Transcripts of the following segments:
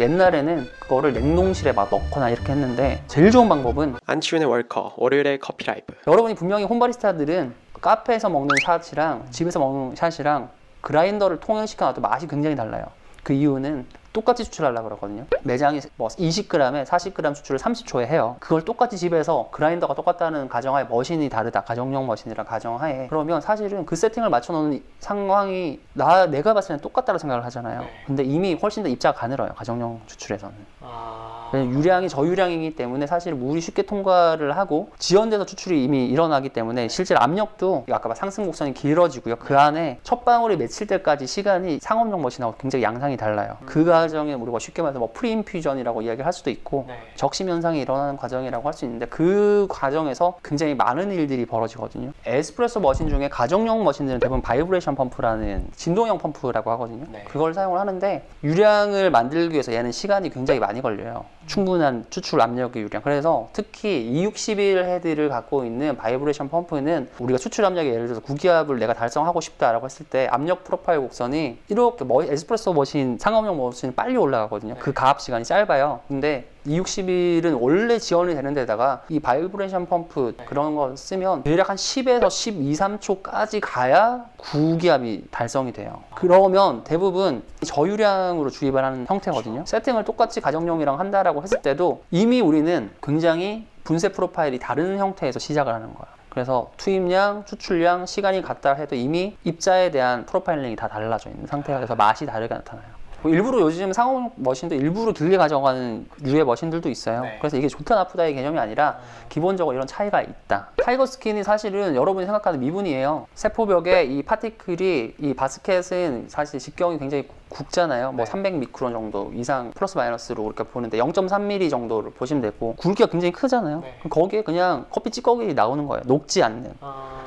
옛날에는 그거를 냉동실에 막 넣거나 이렇게 했는데 제일 좋은 방법은 안치훈의 월커, 월요일의 커피 라이브. 여러분이 분명히 홈바리스타들은 카페에서 먹는 샷이랑 집에서 먹는 샷이랑 그라인더를 통용시켜놔도 맛이 굉장히 달라요. 그 이유는 똑같이 추출하려고 그러거든요. 매장이 뭐 20g에 40g 추출을 30초에 해요. 그걸 똑같이 집에서 그라인더가 똑같다는 가정하에 머신이 다르다. 가정용 머신이랑 가정하에. 그러면 사실은 그 세팅을 맞춰놓는 상황이 내가 봤을 때는 똑같다고 생각을 하잖아요. 근데 이미 훨씬 더 입자가 가늘어요. 가정용 추출에서는. 유량이 저유량이기 때문에 사실 물이 쉽게 통과를 하고 지연돼서 추출이 이미 일어나기 때문에 실제 압력도 아까 상승 곡선이 길어지고요. 그 안에 첫 방울이 맺힐 때까지 시간이 상업용 머신하고 굉장히 양상이 달라요. 그 과정에 우리가 쉽게 말해서 뭐 프리인퓨전이라고 이야기를 할 수도 있고 적심 현상이 일어나는 과정이라고 할 수 있는데 그 과정에서 굉장히 많은 일들이 벌어지거든요. 에스프레소 머신 중에 가정용 머신들은 대부분 바이브레이션 펌프라는 진동형 펌프라고 하거든요. 그걸 사용을 하는데 유량을 만들기 위해서 얘는 시간이 굉장히 많이 걸려요. 충분한 추출 압력의 유량. 그래서 특히 261 헤드를 갖고 있는 바이브레이션 펌프는 우리가 추출 압력이 예를 들어서 구기압을 내가 달성하고 싶다라고 했을 때 압력 프로파일 곡선이 이렇게 에스프레소 머신, 상업용 머신이 빨리 올라가거든요. 그 가압 시간이 짧아요. 근데 261은 원래 지원이 되는 데다가 이 바이브레이션 펌프 그런 거 쓰면 대략 한 10에서 12, 3초까지 가야 구기압이 달성이 돼요. 그러면 대부분 저유량으로 주입을 하는 형태거든요. 세팅을 똑같이 가정용이랑 한다라고 했을 때도 이미 우리는 굉장히 분쇄 프로파일이 다른 형태에서 시작을 하는 거야. 그래서 투입량, 추출량, 시간이 같다 해도 이미 입자에 대한 프로파일링이 다 달라져 있는 상태가 돼서 맛이 다르게 나타나요. 일부러 요즘 상업 머신도 일부러 길게 가져가는 류의 머신들도 있어요. 그래서 이게 좋다 나쁘다의 개념이 아니라 기본적으로 이런 차이가 있다. 타이거 스킨이 사실은 여러분이 생각하는 미분이에요. 세포벽에 이 파티클이, 이 바스켓은 사실 직경이 굉장히 굵잖아요. 뭐 300미크론 정도 이상 플러스 마이너스로 이렇게 보는데 0.3mm 정도를 보시면 되고 굵기가 굉장히 크잖아요. 거기에 그냥 커피 찌꺼기 나오는 거예요. 녹지 않는.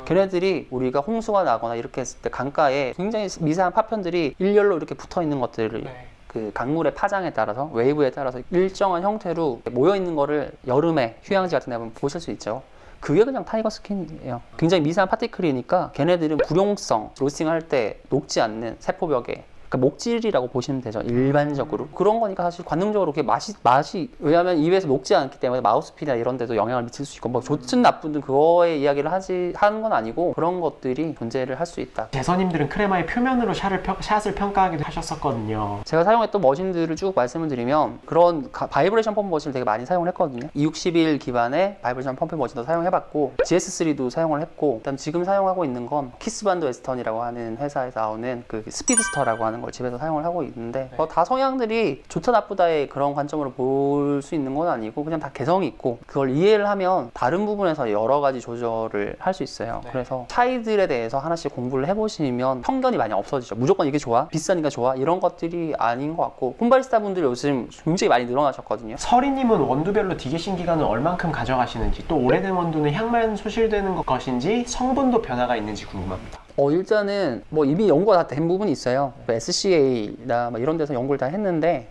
걔네들이 우리가 홍수가 나거나 이렇게 했을 때 강가에 굉장히 미세한 파편들이 일렬로 이렇게 붙어 있는 것들을 그 강물의 파장에 따라서 웨이브에 따라서 일정한 형태로 모여 있는 거를 여름에 휴양지 같은 데 보면 보실 수 있죠. 그게 그냥 타이거 스킨이에요. 굉장히 미세한 파티클이니까 걔네들은 불용성, 로스팅할 때 녹지 않는 세포벽에 그러니까 목질이라고 보시면 되죠. 일반적으로. 그런 거니까 사실 관능적으로 그게 맛이 왜냐하면 입에서 녹지 않기 때문에 마우스피나 이런 데도 영향을 미칠 수 있고 뭐 좋든 나쁘든 그거에 이야기를 하는 건 아니고 그런 것들이 존재를 할 수 있다. 제서님들은 크레마의 표면으로 샷을 평가하기도 하셨었거든요. 제가 사용했던 머신들을 쭉 말씀을 드리면 그런 바이브레이션 펌프 머신을 되게 많이 사용을 했거든요. 261 기반의 바이브레이션 펌프 머신도 사용해봤고 GS3도 사용을 했고 그다음 지금 사용하고 있는 건 키스반드 웨스턴이라고 하는 회사에서 나오는 그 스피드스터라고 하는 걸 집에서 사용을 하고 있는데 다 성향들이 좋다 나쁘다의 그런 관점으로 볼 수 있는 건 아니고 그냥 다 개성이 있고 그걸 이해를 하면 다른 부분에서 여러 가지 조절을 할 수 있어요. 그래서 차이들에 대해서 하나씩 공부를 해보시면 편견이 많이 없어지죠. 무조건 이게 좋아? 비싸니까 좋아? 이런 것들이 아닌 것 같고 홈바리스타 분들 요즘 굉장히 많이 늘어나셨거든요. 서리님은 원두별로 디게싱 기간을 얼만큼 가져가시는지 또 오래된 원두는 향만 소실되는 것인지 성분도 변화가 있는지 궁금합니다. 일단은 뭐 이미 연구가 다 된 부분이 있어요. SCA나 이런 데서 연구를 다 했는데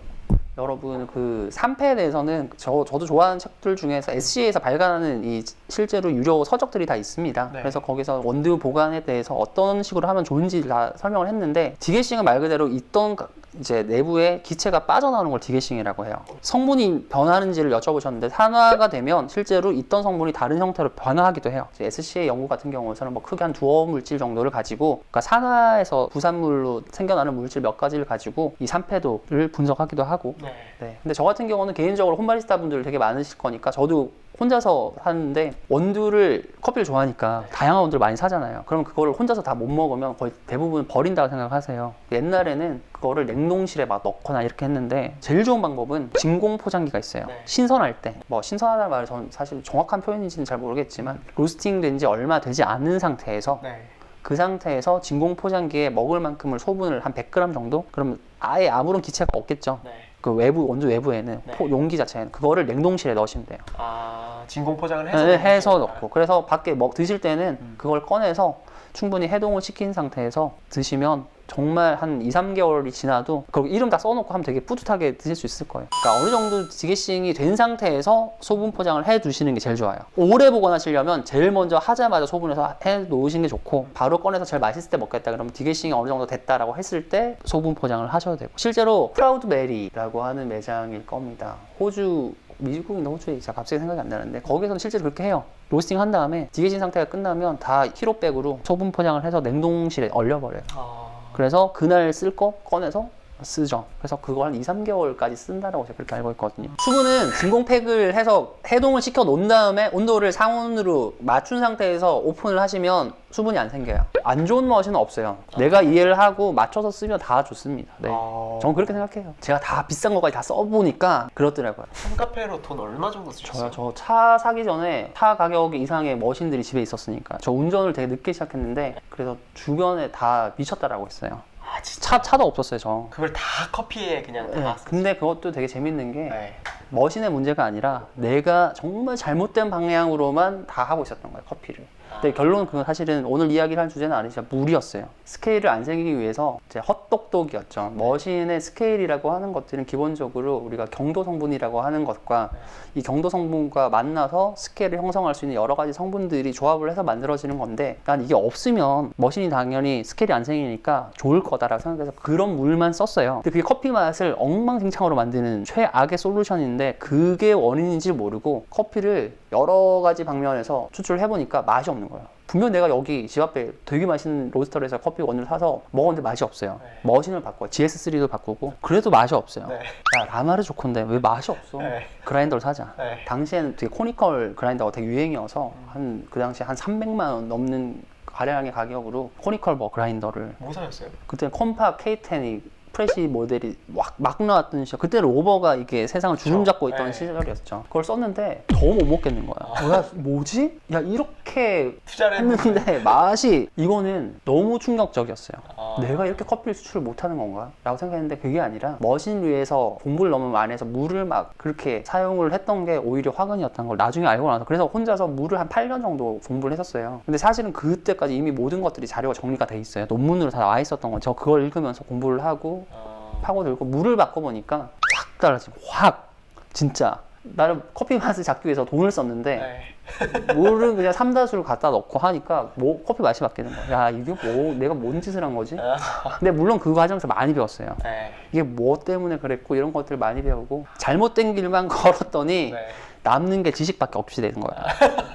여러분 그 3패에 대해서는 저도 좋아하는 책들 중에서 SCA에서 발간하는 이 실제로 유료 서적들이 다 있습니다. 그래서 거기서 원두 보관에 대해서 어떤 식으로 하면 좋은지 다 설명을 했는데 디게싱은 말 그대로 있던 이제 내부에 기체가 빠져나오는 걸 디게싱이라고 해요. 성분이 변하는지를 여쭤보셨는데 산화가 되면 실제로 있던 성분이 다른 형태로 변화하기도 해요. SCA 연구 같은 경우에는 뭐 크게 한 두어 물질 정도를 가지고 그러니까 산화에서 부산물로 생겨나는 물질 몇 가지를 가지고 이 산패도를 분석하기도 하고 근데 저 같은 경우는 개인적으로 홈바리스타 분들 되게 많으실 거니까 저도 혼자서 하는데 원두를 커피를 좋아하니까 다양한 원두를 많이 사잖아요. 그럼 그거를 혼자서 다 못 먹으면 거의 대부분 버린다고 생각하세요. 옛날에는 그거를 냉동실에 막 넣거나 이렇게 했는데 제일 좋은 방법은 진공 포장기가 있어요. 신선할 때 뭐 신선하다는 말은 저는 사실 정확한 표현인지는 잘 모르겠지만 로스팅 된 지 얼마 되지 않은 상태에서 그 상태에서 진공 포장기에 먹을 만큼을 소분을 한 100g 정도? 그러면 아예 아무런 기체가 없겠죠. 그 외부 원두 외부에는 용기 자체는 그거를 냉동실에 넣으시면 돼요. 진공 포장을 해서 넣고 그래서 밖에 드실 때는 그걸 꺼내서 충분히 해동을 시킨 상태에서 드시면 정말 한 2, 3개월이 지나도 그리고 이름 다 써놓고 하면 되게 뿌듯하게 드실 수 있을 거예요. 그러니까 어느 정도 디게싱이 된 상태에서 소분 포장을 해 두시는 게 제일 좋아요. 오래 보관하시려면 제일 먼저 하자마자 소분해서 해 놓으시는 게 좋고, 바로 꺼내서 제일 맛있을 때 먹겠다 그러면 디게싱이 어느 정도 됐다라고 했을 때 소분 포장을 하셔도 되고, 실제로 프라우드 메리라고 하는 매장일 겁니다. 호주, 미국이나 호주에 제가 갑자기 생각이 안 나는데 거기서는 실제로 그렇게 해요. 로스팅 한 다음에 디게진 상태가 끝나면 다 키로백으로 소분 포장을 해서 냉동실에 얼려버려요. 그래서 그날 쓸 거 꺼내서 쓰죠. 그래서 그거 한 2, 3개월까지 쓴다라고 제가 그렇게 알고 있거든요. 수분은 진공팩을 해서 해동을 시켜 놓은 다음에 온도를 상온으로 맞춘 상태에서 오픈을 하시면 수분이 안 생겨요. 안 좋은 머신은 없어요. 내가 이해를 하고 맞춰서 쓰면 다 좋습니다. 네. 저는 그렇게 생각해요. 제가 다 비싼 거까지 다 써보니까 그렇더라고요. 홈카페로 돈 얼마 정도 쓰셨어요? 저 차 사기 전에 차 가격 이상의 머신들이 집에 있었으니까 저 운전을 되게 늦게 시작했는데 그래서 주변에 다 미쳤다라고 했어요. 아 진짜? 차도 없었어요, 저. 그걸 다 커피에 그냥 다 네, 썼어요. 근데 그것도 되게 재밌는 게 네. 머신의 문제가 아니라 내가 정말 잘못된 방향으로만 다 하고 있었던 거예요, 커피를. 근데 결론은 그건 사실은 오늘 이야기를 할 주제는 아니죠. 물이었어요. 스케일을 안 생기기 위해서 이제 헛똑똑이었죠. 머신의 스케일이라고 하는 것들은 기본적으로 우리가 경도 성분이라고 하는 것과 이 경도 성분과 만나서 스케일을 형성할 수 있는 여러 가지 성분들이 조합을 해서 만들어지는 건데, 난 이게 없으면 머신이 당연히 스케일이 안 생기니까 좋을 거다라고 생각해서 그런 물만 썼어요. 근데 그게 커피 맛을 엉망진창으로 만드는 최악의 솔루션인데, 그게 원인인지 모르고 커피를 여러 가지 방면에서 추출해보니까 맛이 없는 거예요. 분명 내가 여기 집 앞에 되게 맛있는 로스터에서 커피 원두를 사서 먹었는데 맛이 없어요. 네. 머신을 바꿔 GS3도 바꾸고 그래도 맛이 없어요. 네. 야, 라마르 좋건데 왜 맛이 없어? 네. 그라인더를 사자. 네. 당시에는 되게 코니컬 그라인더가 되게 유행이어서 그 당시에 한 300만 원 넘는 가량의 가격으로 코니컬 뭐 그라인더를, 뭐 사셨어요? 그때 컴파 K10이 프레시 모델이 막 나왔던 시절, 그때 로버가 이게 세상을 주름 잡고 있던 네. 시절이었죠. 그걸 썼는데 더 못 먹겠는 거야. 야, 뭐지? 야, 이렇게 투자를 했는데 맛이, 이거는 너무 충격적이었어요. 아. 내가 이렇게 커피를 수출을 못하는 건가? 라고 생각했는데 그게 아니라 머신 위에서 공부를 너무 많이 해서 물을 막 그렇게 사용을 했던 게 오히려 화근이었다는 걸 나중에 알고 나서, 그래서 혼자서 물을 한 8년 정도 공부를 했었어요. 근데 사실은 그때까지 이미 모든 것들이 자료가 정리가 돼 있어요. 논문으로 다 나와 있었던 거. 저 그걸 읽으면서 공부를 하고 파고들고 물을 바꿔보니까 확 달라지고, 확 진짜 나는 커피 맛을 잡기 위해서 돈을 썼는데 네. 물은 그냥 삼다수를 갖다 넣고 하니까 뭐 커피 맛이 바뀌는 거야. 야, 이게 뭐 내가 뭔 짓을 한 거지? 근데 물론 그 과정에서 많이 배웠어요. 네. 이게 뭐 때문에 그랬고 이런 것들 많이 배우고, 잘못된 길만 걸었더니 네. 남는 게 지식밖에 없이 되는 거야.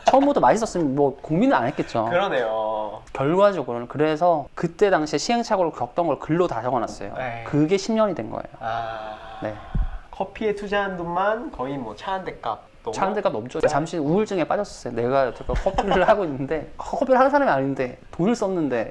처음부터 맛있었으면 뭐 고민을 안 했겠죠. 그러네요. 결과적으로는. 그래서 그때 당시에 시행착오를 겪던 걸 글로 다 적어놨어요. 네. 그게 10년이 된 거예요. 네. 커피에 투자한 돈만 거의 뭐 차 한 대 값. 차 한 대가 넘죠. 잠시 우울증에 빠졌었어요. 내가 여태껏 커피를 하고 있는데, 커피를 하는 사람이 아닌데 돈을 썼는데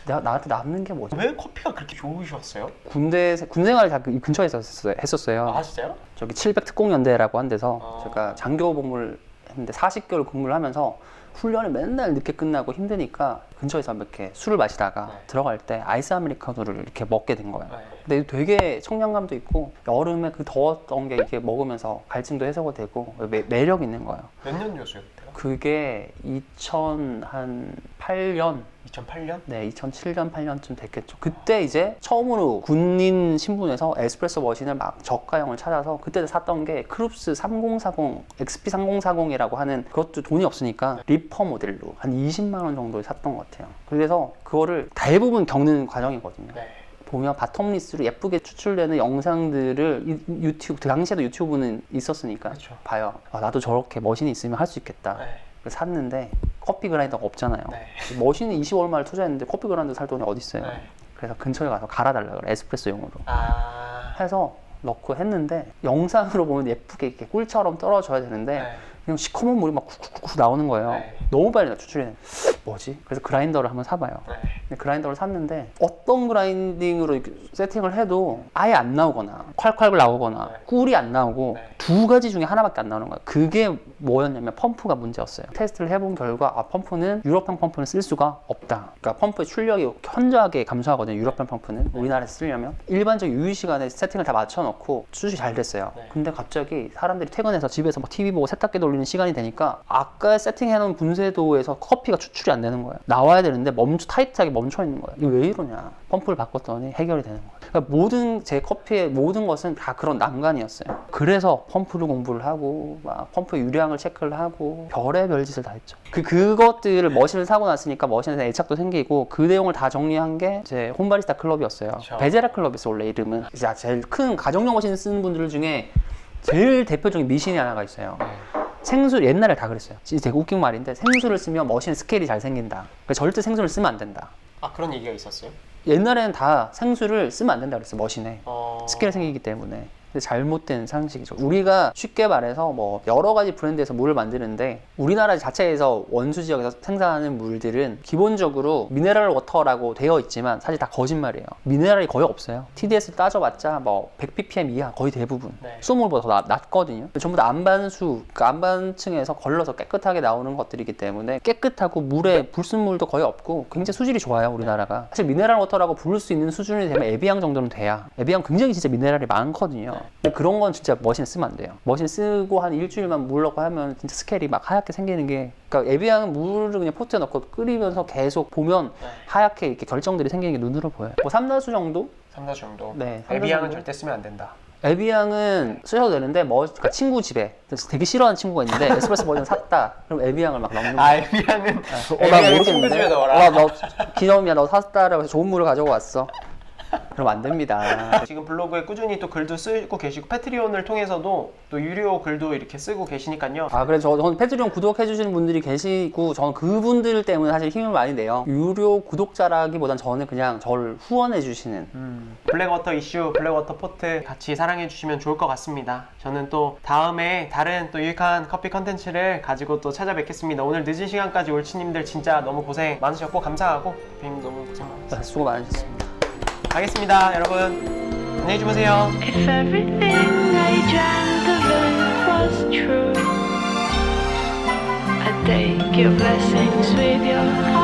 내가 나한테 남는 게 뭐지? 왜 커피가 그렇게 좋으셨어요? 군 생활을 다 이 근처에서 했었어요. 아 진짜요? 저기 700 특공연대라고 한 데서 제가 장교 복무를 했는데 40개월 근무를 하면서 훈련을 맨날 늦게 끝나고 힘드니까 근처에서 이렇게 술을 마시다가 네. 들어갈 때 아이스 아메리카노를 이렇게 먹게 된 거예요. 네. 근데 되게 청량감도 있고 여름에 그 더웠던 게 이렇게 먹으면서 갈증도 해소가 되고 매력 있는 거예요. 몇 년 였어요 그때가? 그게 2008년? 2008년? 네, 2007년, 8년쯤 됐겠죠. 그때 이제 처음으로 군인 신분에서 에스프레소 머신을 막 저가형을 찾아서 그때 샀던 게 크룹스 3040, XP3040이라고 하는, 그것도 돈이 없으니까 리퍼 모델로 한 20만 원 정도에 샀던 것 같아요. 그래서 그거를 대부분 겪는 과정이거든요. 네. 보면 바텀리스로 예쁘게 추출되는 영상들을 유튜브, 그 당시에도 유튜브는 있었으니까 그쵸. 봐요. 아, 나도 저렇게 머신이 있으면 할 수 있겠다. 네. 그래서 샀는데 커피 그라인더가 없잖아요. 네. 머신은 20얼마를 투자했는데 커피 그라인더 살 돈이 어디 있어요. 네. 그래서 근처에 가서 갈아달라 그래, 에스프레소용으로 아. 해서 넣고 했는데, 영상으로 보면 예쁘게 이렇게 꿀처럼 떨어져야 되는데 네. 그냥 시커먼 물이 막 쿡쿡쿡 나오는 거예요. 네. 너무 빨리 추출이 돼. 뭐지? 그래서 그라인더를 한번 사봐요. 네. 근데 그라인더를 샀는데 어떤 그라인딩으로 이렇게 세팅을 해도 아예 안 나오거나 콸콸 나오거나 네. 꿀이 안 나오고 네. 두 가지 중에 하나밖에 안 나오는 거예요. 그게 뭐였냐면 펌프가 문제였어요. 테스트를 해본 결과 펌프는 유럽형 펌프는 쓸 수가 없다. 그러니까 펌프의 출력이 현저하게 감소하거든요. 유럽형 펌프는 우리나라에서 쓰려면 일반적 유유 시간에 세팅을 다 맞춰놓고 수술이 잘 됐어요. 네. 근데 갑자기 사람들이 퇴근해서 집에서 막 TV 보고 세탁기 돌리는 시간이 되니까 아까 세팅해놓은 분쇄도에서 커피가 추출이 안 되는 거예요. 나와야 되는데 타이트하게 멈춰 있는 거예요. 이거 왜 이러냐. 펌프를 바꿨더니 해결이 되는 거예요. 그러니까 제 커피의 모든 것은 다 그런 난관이었어요. 그래서 펌프를 공부를 하고 막 펌프 유량을 체크를 하고 별의별 짓을 다 했죠. 그것들을 머신을 사고 났으니까 머신에 대한 애착도 생기고 그 내용을 다 정리한 게 제 홈바리스타 클럽이었어요. 그렇죠. 베제라 클럽이었어 원래 이름은. 진짜 제일 큰 가정용 머신 쓰는 분들 중에 제일 대표적인 미신이 하나가 있어요. 생수 옛날에 다 그랬어요. 진짜 되게 웃긴 말인데 생수를 쓰면 머신 스케일이 잘 생긴다. 그러니까 절대 생수를 쓰면 안 된다. 아, 그런 얘기가 있었어요? 옛날에는 다 생수를 쓰면 안 된다 그랬어요. 머신에 스케일 생기기 때문에. 근데 잘못된 상식이죠. 우리가 쉽게 말해서 뭐 여러 가지 브랜드에서 물을 만드는데 우리나라 자체에서 원수 지역에서 생산하는 물들은 기본적으로 미네랄 워터라고 되어 있지만 사실 다 거짓말이에요. 미네랄이 거의 없어요. TDS 따져봤자 뭐 100ppm 이하 거의 대부분. 네. 수돗물보다 더 낮거든요. 전부 다 안반수, 그 안반층에서 걸러서 깨끗하게 나오는 것들이기 때문에 깨끗하고 물에 불순물도 거의 없고 굉장히 수질이 좋아요. 우리나라가. 사실 미네랄 워터라고 부를 수 있는 수준이 되면 에비앙 정도는 돼야. 에비앙 굉장히 진짜 미네랄이 많거든요. 근데 그런 건 진짜 머신 쓰면 안 돼요. 머신 쓰고 한 일주일만 물려고 하면 진짜 스케일이 막 하얗게 생기는 게, 그러니까 에비앙은 물을 그냥 포트에 넣고 끓이면서 계속 보면 하얗게 이렇게 결정들이 생기는 게 눈으로 보여요. 뭐 삼다수 정도? 3다 정도. 네, 에비앙은 정도? 절대 쓰면 안 된다. 에비앙은 쓰셔도 되는데 그러니까 친구 집에 되게 싫어하는 친구가 있는데 에스프레소 버전 샀다. 그럼 에비앙을 막 넣는 거야. 아, 에비앙은 나 에비앙은 친구 집에 넣어라. 너 기념이야. 너 샀다라고 해서 좋은 물을 가지고 왔어. 그럼 안 됩니다. 지금 블로그에 꾸준히 또 글도 쓰고 계시고 패트리온을 통해서도 또 유료 글도 이렇게 쓰고 계시니까요. 아, 그래서 저는 패트리온 구독해주시는 분들이 계시고 저는 그분들 때문에 사실 힘을 많이 내요. 유료 구독자라기보단 저는 그냥 저를 후원해주시는. 블랙워터 이슈, 블랙워터 포트 같이 사랑해 주시면 좋을 것 같습니다. 저는 또 다음에 다른 또 유익한 커피 컨텐츠를 가지고 또 찾아뵙겠습니다. 오늘 늦은 시간까지 올치님들 진짜 너무 고생 많으셨고 감사하고 대표님 너무 고생 많으셨어요. 수고 많으셨습니다. 가겠습니다, 여러분. 안녕히 주무세요. If everything I dreamt of it was true, I'd take your blessings with your heart.